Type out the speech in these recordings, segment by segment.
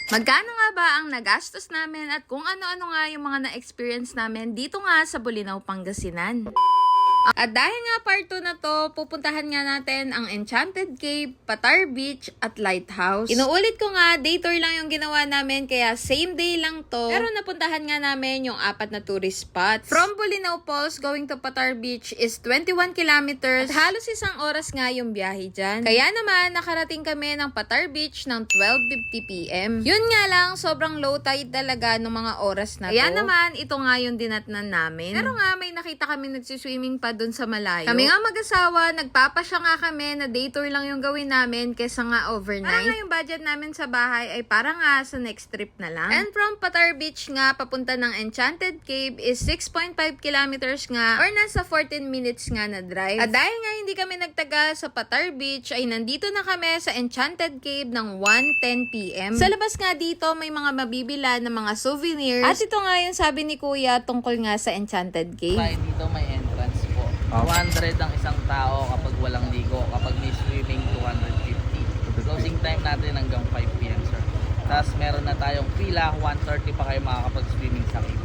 Magkano nga ba ang nagastos namin at kung ano-ano nga yung mga na-experience namin dito nga sa Bolinao, Pangasinan? At dahil nga part 2 na to, pupuntahan nga natin ang Enchanted Cave, Patar Beach at Lighthouse. Inuulit ko nga, day tour lang yung ginawa namin kaya same day lang to. Pero napuntahan nga namin yung 4 na tourist spots. From Bolinao Falls going to Patar Beach is 21 kilometers at halos isang oras nga yung biyahe dyan. Kaya naman, nakarating kami ng Patar Beach ng 12:50 PM. Yun nga lang, sobrang low tide talaga ng mga oras na to. Kaya naman, ito nga yung dinatnan namin. Pero nga, may nakita kami nagsiswimming pa dun sa malayo. Kami nga mag-asawa, nagpapasya nga kami na day tour lang yung gawin namin kesa nga overnight. Parang nga yung budget namin sa bahay ay parang nga sa next trip na lang. And from Patar Beach nga, papunta ng Enchanted Cave is 6.5 kilometers nga or nasa 14 minutes nga na drive. At dahil nga hindi kami nagtagal sa Patar Beach, ay nandito na kami sa Enchanted Cave ng 1:10 PM. Sa labas nga dito, may mga mabibila na mga souvenirs. At ito nga yung sabi ni Kuya tungkol nga sa Enchanted Cave. Dito may entrance po. 200 ang isang tao kapag walang ligo. Kapag may swimming, 250. Closing time natin hanggang 5 PM, sir. Tapos meron na tayong pila, 1:30 pa kayo makakapag-swimming sa cave.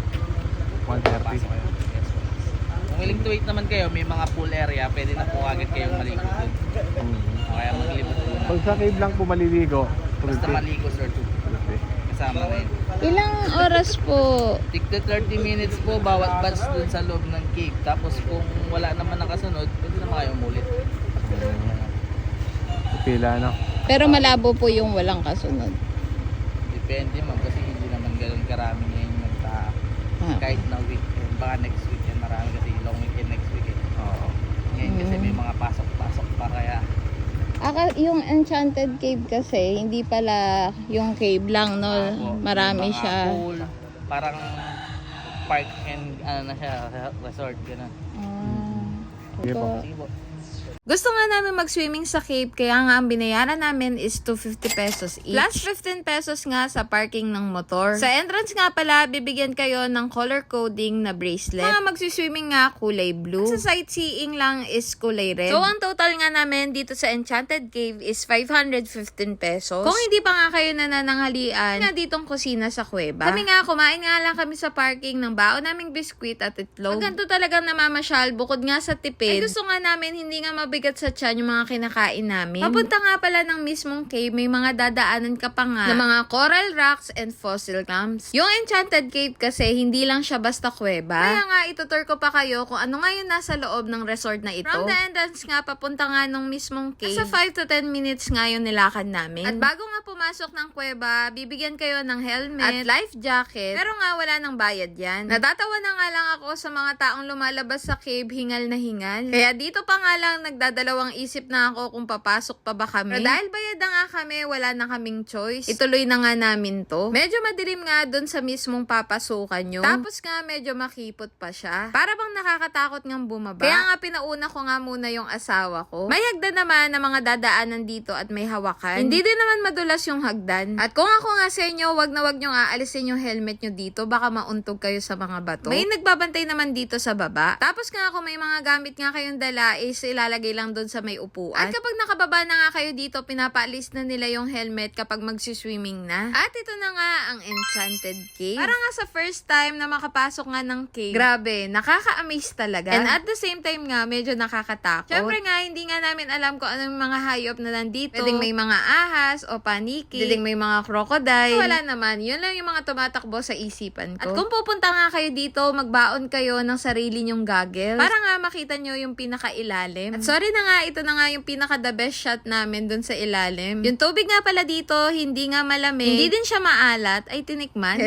1:30. Yes, po. Kung willing to wait naman kayo, may mga pool area, pwede na po agad kayong maligo dun. O kaya maglibot po na. Pag sa cave lang po maliligo, Basta 20. maligo, sir, kasama na yun. Ilang oras po? Tigta 30 minutes po bawat batch dun sa loob ng cave. Tapos kung wala naman nakasunod, pwede naman kayo umulit. Pila, no? Pero malabo po yung walang kasunod. Depende ma'am kasi hindi naman ganun karami ngayon nagtao. Kahit na weekend, baka next weekend marami kasi long weekend next weekend. Oo. Ngayon kasi may mga pasok-pasok pa kaya. Yung Enchanted Cave kasi, hindi pala yung cave lang, no? Marami Mga siya. Pool, parang park and ano na siya, resort gano'n. Sige po. Sige po. Gusto nga namin mag-swimming sa cave, kaya nga ang binayaran namin is 250 pesos each. Plus 15 pesos nga sa parking ng motor. Sa entrance nga pala, bibigyan kayo ng color coding na bracelet. Mga magsiswimming nga, kulay blue. Sa sightseeing lang is kulay red. So, ang total nga namin dito sa Enchanted Cave is 515 pesos. Kung hindi pa nga kayo nanananghalian, nga ditong kusina sa kuweba. Kami nga, kumain nga lang kami sa parking ng baon naming biskwit at itlog. Ang ganito talagang namamasyal, bukod nga sa tipid. Ay gusto nga namin hindi nga mabigat sa tiyan yung mga kinakain namin. Papunta nga pala ng mismong cave, may mga dadaanan ka pa nga na mga coral rocks and fossil clams. Yung Enchanted Cave kasi, hindi lang siya basta kuweba. Kaya nga, itutur ko pa kayo kung ano nga yung nasa loob ng resort na ito. From the entrance nga, papunta nga ng mismong cave. Sa 5 to 10 minutes nga yung nilakad namin. At bago nga pumasok ng kuweba, bibigyan kayo ng helmet at life jacket. Pero nga, wala nang bayad yan. Natatawa na nga lang ako sa mga taong lumalabas sa cave, hingal na hingal. Kaya dito pa nga lang nagdadalawang isip na ako kung papasok pa ba kami. Pero dahil bayad na nga kami, wala na kaming choice. Ituloy na nga namin to. Medyo madilim nga dun sa mismong papasukan nyo. Tapos nga medyo makipot pa siya. Para bang nakakatakot ngang bumaba. Kaya nga pinauna ko nga muna yung asawa ko. May hagdan naman na mga dadaanan dito at may hawakan. Hindi din naman madulas yung hagdan. At kung ako nga sa inyo, wag na wag nyo aalisin yung helmet nyo dito. Baka mauntog kayo sa mga bato. May nagbabantay naman dito sa baba. Tapos nga kung may mga gamit nga kayong dala is ilalagay lang doon sa may upuan. At kapag nakababa na nga kayo dito, pinapaalis na nila yung helmet kapag magsiswimming na. At ito na nga ang Enchanted Cave. Para nga sa first time na makapasok nga ng cave, grabe, nakaka-amaze talaga. And at the same time nga, medyo nakakatakot. Syempre nga, hindi nga namin alam kung anong mga hayop na nandito. Pwedeng may mga ahas o paniki. Pwedeng may mga crocodile. Wala naman. Yun lang yung mga tumatakbo sa isipan ko. At kung pupunta nga kayo dito, magbaon kayo ng sarili nyong goggles. Para nga makita nyo yung pinakailalim. At sorry na nga, ito na nga yung pinaka-the best shot namin dun sa ilalim. Yung tubig nga pala dito, hindi nga malamig. Hindi din siya maalat, ay tinikman.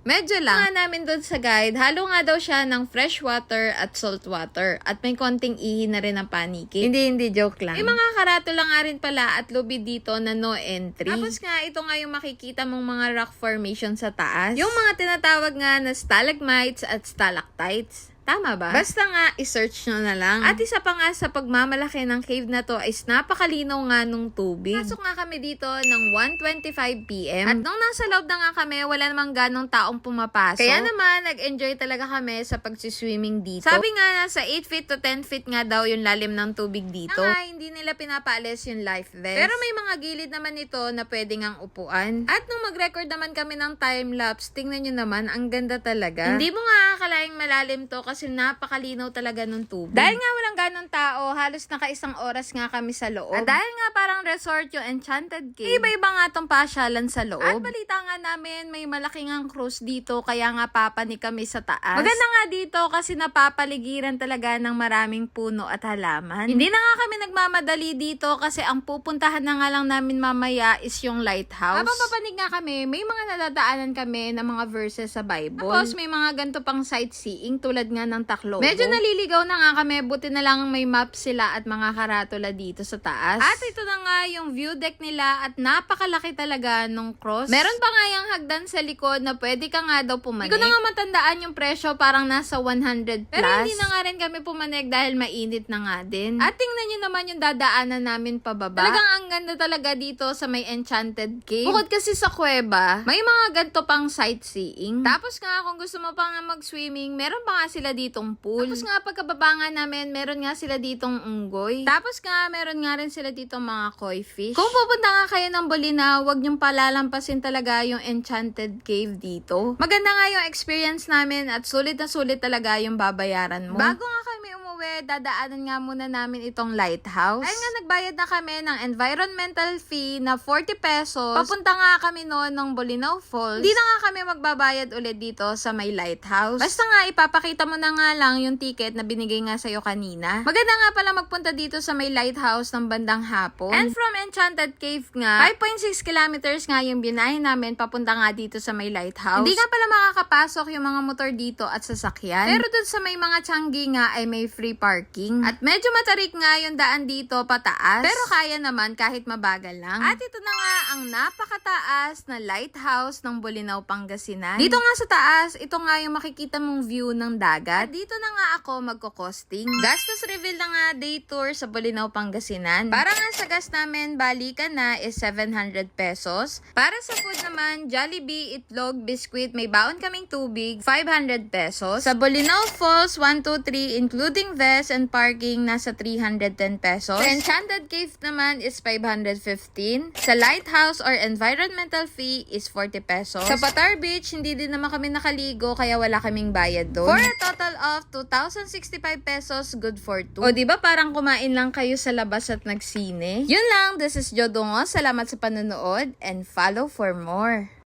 Medyo lang. Nga namin dun sa guide, halo nga daw siya ng fresh water at salt water. At may konting ihi na rin ng paniki. Hindi, joke lang. Yung mga karato lang nga rin pala at lobby dito na no entry. Tapos nga, ito nga yung makikita mong mga rock formation sa taas. Yung mga tinatawag nga na stalagmites at stalactites. Tama ba? Basta nga, isearch nyo na lang. At isa pa nga sa pagmamalaki ng cave na to is napakalinaw nga nung tubig. Pasok nga kami dito ng 1:25 PM. At nung nasa loob na nga kami, wala namang ganong taong pumapasok. Kaya naman, nag-enjoy talaga kami sa pagsiswimming dito. Sabi nga, nasa 8 feet to 10 feet nga daw yung lalim ng tubig dito. Hindi nila pinapaalis yung life vest. Pero may mga gilid naman ito na pwede ngang upuan. At nung mag-record naman kami ng time-lapse, tingnan nyo naman, ang ganda talaga. Hindi mo nga akalaing malalim to kasi napakalinaw talaga ng tubig. Dahil nga walang ganong tao, halos naka-1 oras nga kami sa loob. At dahil nga parang resort yung Enchanted Cave, iba-iba nga tong pasyalan sa loob. At balita nga namin, may malaking ang cruise dito, kaya nga papanik kami sa taas. Maganda nga dito kasi napapaligiran talaga ng maraming puno at halaman. Hindi na nga kami nagmamadali dito kasi ang pupuntahan na nga lang namin mamaya is yung lighthouse. Habang papanig nga kami, may mga nadadaanan kami ng mga verses sa Bible. Tapos may mga ganito pang sightseeing tulad nga ng Tacloban. Medyo naliligaw na nga kami, buti na lang may map sila at mga karatula dito sa taas. At ito na nga yung view deck nila at napakalaki talaga nung cross. Meron pa nga yung hagdan sa likod na pwede ka nga daw pumanik. Hindi ko na nga matandaan yung presyo, parang nasa 100 plus. Pero hindi na nga rin kami pumanik dahil mainit na nga din. At tingnan nyo naman yung dadaanan namin pababa. Talagang ang ganda talaga dito sa may Enchanted Cave. Bukod kasi sa kuweba, may mga ganito pang sightseeing. Tapos nga kung gusto mo pa nga mag-swimming, meron pa nga sila ditong pool. Tapos nga pagkababa nga namin, meron nga sila ditong unggoy. Tapos nga meron nga rin sila ditong mga koi fish. Kung pupunta nga kayo ng Bolinao, huwag niyong palalampasin talaga yung Enchanted Cave dito. Maganda nga yung experience namin at sulit na sulit talaga yung babayaran mo. Bago nga kami umuwi, dadaanan nga muna namin itong lighthouse. Ayun nga, nagbayad na kami ng environmental fee na 40 pesos. Papunta nga kami noon ng Bolinao Falls. Hindi na nga kami magbabayad ulit dito sa may lighthouse. Basta nga, ipapakita mo na nga lang yung ticket na binigay nga sa'yo kanina. Maganda nga pala magpunta dito sa may lighthouse ng bandang hapon. And from Enchanted Cave nga, 5.6 kilometers nga yung binahin namin papunta nga dito sa may lighthouse. Hindi nga pala makakapasok yung mga motor dito at sasakyan. Pero dun sa may mga tiyanggi nga ay may free parking. At medyo matarik nga yung daan dito pataas. Pero kaya naman kahit mabagal lang. At ito na nga ang napakataas na lighthouse ng Bolinao, Pangasinan. Dito nga sa taas, ito nga yung makikita mong view ng dagat. At dito na nga ako magko-costing. Gastos reveal na nga day tour sa Bolinao, Pangasinan. Para nga sa gas namin, balikan na is 700 pesos. Para sa food naman, Jollibee, itlog, biskwit, may baon kaming tubig, 500 pesos. Sa Bolinao Falls, 1, 2, 3, including vest and parking, nasa 310 pesos. Sa Enchanted Cave naman is 515. Sa lighthouse or environmental fee is 40 pesos. Sa Patar Beach, hindi din naman kami nakaligo kaya wala kaming bayad doon. For a total of 2,065 pesos, good for 2. O diba parang kumain lang kayo sa labas at nagsine? Yun lang, this is Jodongo. Salamat sa panonood and follow for more.